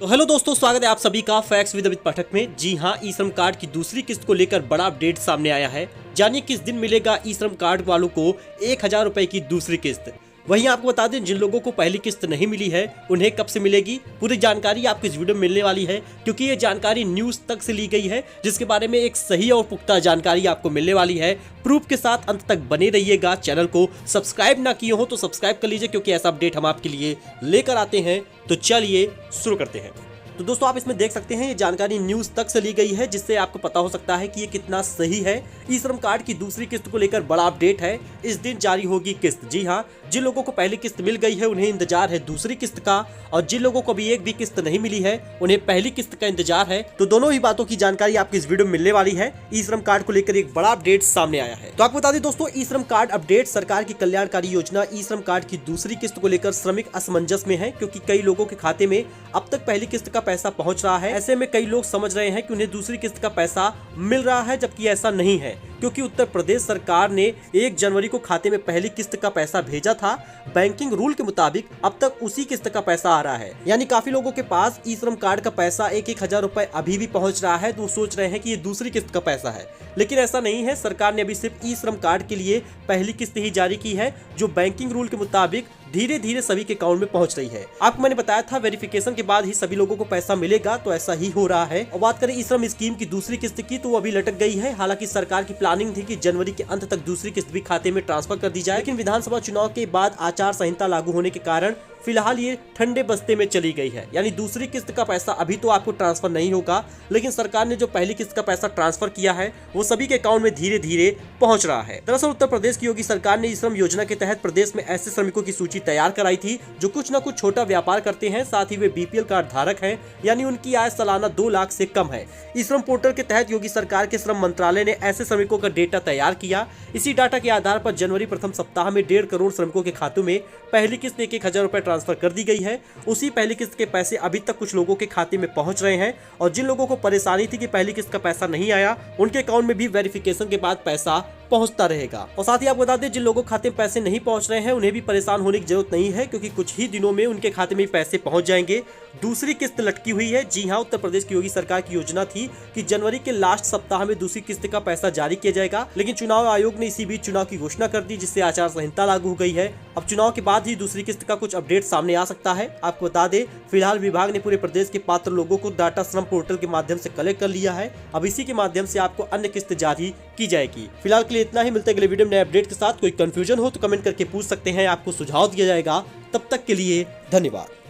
तो हेलो दोस्तों, स्वागत है आप सभी का फैक्ट्स विद अमित पाठक में। जी हां, ई श्रम कार्ड की दूसरी किस्त को लेकर बड़ा अपडेट सामने आया है। जानिए किस दिन मिलेगा ई श्रम कार्ड वालों को 1000 रुपए की दूसरी किस्त। वहीं आपको बता दें, जिन लोगों को पहली किस्त नहीं मिली है उन्हें कब से मिलेगी, पूरी जानकारी आपको इस वीडियो में मिलने वाली है, क्योंकि ये जानकारी न्यूज तक से ली गई है, जिसके बारे में एक सही और पुख्ता जानकारी आपको मिलने वाली है। प्रूफ के साथ अंत तक बने रहिएगा। चैनल को सब्सक्राइब ना किए हो तो सब्सक्राइब कर लीजिए, क्योंकि ऐसा अपडेट हम आपके लिए लेकर आते हैं। तो चलिए शुरू करते हैं। तो दोस्तों, आप इसमें देख सकते हैं ये जानकारी न्यूज तक से ली गई है, जिससे आपको पता हो सकता है कि ये कितना सही है। ई श्रम कार्ड की दूसरी किस्त को लेकर बड़ा अपडेट है। इस दिन जारी होगी किस्त। जी हां, जिन लोगों को पहली किस्त मिल गई है उन्हें इंतजार है दूसरी किस्त का, और जिन लोगों को अभी एक भी किस्त नहीं मिली है उन्हें पहली किस्त का इंतजार है। तो दोनों ही बातों की जानकारी आपको इस वीडियो में मिलने वाली है। ई श्रम कार्ड को लेकर एक बड़ा अपडेट सामने आया है। तो आपको बता दें दोस्तों, ई श्रम कार्ड अपडेट सरकार की कल्याणकारी योजना ई श्रम कार्ड की दूसरी किस्त को लेकर श्रमिक असमंजस में है, क्योंकि कई लोगों के खाते में अब तक पहली किस्त का पैसा पहुंच रहा है। ऐसे में कई लोग समझ रहे हैं कि उन्हें दूसरी किस्त का पैसा मिल रहा है, जबकि ऐसा नहीं है, क्योंकि उत्तर प्रदेश सरकार ने 1 जनवरी को खाते में पहली किस्त का पैसा भेजा था। बैंकिंग रूल के मुताबिक अब तक उसी किस्त का पैसा आ रहा है, यानी काफी लोगों के पास ई श्रम कार्ड का पैसा 1,000 रुपए अभी भी पहुंच रहा है। तो वो सोच रहे हैं कि ये दूसरी किस्त का पैसा है, लेकिन ऐसा नहीं है। सरकार ने अभी सिर्फ ई श्रम कार्ड के लिए पहली किस्त ही जारी की है, जो बैंकिंग रूल के मुताबिक धीरे धीरे सभी के अकाउंट में पहुंच रही है। आपको मैंने बताया था वेरिफिकेशन के बाद ही सभी लोगों को पैसा मिलेगा, तो ऐसा ही हो रहा है। और बात करें ई श्रम स्कीम की दूसरी किस्त की, तो वो अभी लटक गई है। हालांकि सरकार की प्लानिंग थी कि जनवरी के अंत तक दूसरी किस्त भी खाते में ट्रांसफर कर दी जाए, लेकिन विधानसभा चुनाव के बाद आचार संहिता लागू होने के कारण फिलहाल ये ठंडे बस्ते में चली गई है। यानी दूसरी किस्त का पैसा अभी तो आपको ट्रांसफर नहीं होगा, लेकिन सरकार ने जो पहली किस्त का पैसा ट्रांसफर किया है वो सभी के अकाउंट में धीरे धीरे पहुंच रहा है। दरअसल उत्तर प्रदेश की योगी सरकार ने ई श्रम योजना के तहत प्रदेश में ऐसे श्रमिकों की सूची तैयार कराई थी जो कुछ न कुछ छोटा व्यापार करते हैं, साथ ही वे बीपीएल कार्ड धारक हैं, यानी उनकी आय सालाना 2 लाख से कम है। ई श्रम पोर्टल के तहत योगी सरकार के श्रम मंत्रालय ने ऐसे श्रमिकों का डेटा तैयार किया। इसी डाटा के आधार पर जनवरी प्रथम सप्ताह में 1.5 करोड़ श्रमिकों के खातों में पहली किस्त 1,000 रुपए ट्रांसफर कर दी गई है। उसी पहली किस्त के पैसे अभी तक कुछ लोगों के खाते में पहुंच रहे हैं, और जिन लोगों को परेशानी थी कि पहली किस्त का पैसा नहीं आया, उनके अकाउंट में भी वेरिफिकेशन के बाद पैसा पहुंचता रहेगा। और साथ ही आपको बता दें, जिन लोगों के खाते में पैसे नहीं पहुंच रहे हैं उन्हें भी परेशान होने की जरूरत नहीं है, क्योंकि कुछ ही दिनों में उनके खाते में पैसे पहुंच जाएंगे। दूसरी किस्त लटकी हुई है। जी हां, उत्तर प्रदेश की योगी सरकार की योजना थी कि जनवरी के लास्ट सप्ताह में दूसरी किस्त का पैसा जारी किया जाएगा, लेकिन चुनाव आयोग ने इसी बीच चुनाव की घोषणा कर दी, जिससे आचार संहिता लागू हो गई है। अब चुनाव के बाद ही दूसरी किस्त का कुछ अपडेट सामने आ सकता है। आपको बता दें, फिलहाल विभाग ने पूरे प्रदेश के पात्र लोगों को डाटा श्रम पोर्टल के माध्यम से कलेक्ट कर लिया है। अब इसी के माध्यम से आपको अन्य किस्त जारी की जाएगी। फिलहाल के लिए इतना ही। मिलते हैं अगले वीडियो में नए अपडेट के साथ। कोई कंफ्यूजन हो तो कमेंट करके पूछ सकते हैं, आपको सुझाव दिया जाएगा। तब तक के लिए धन्यवाद।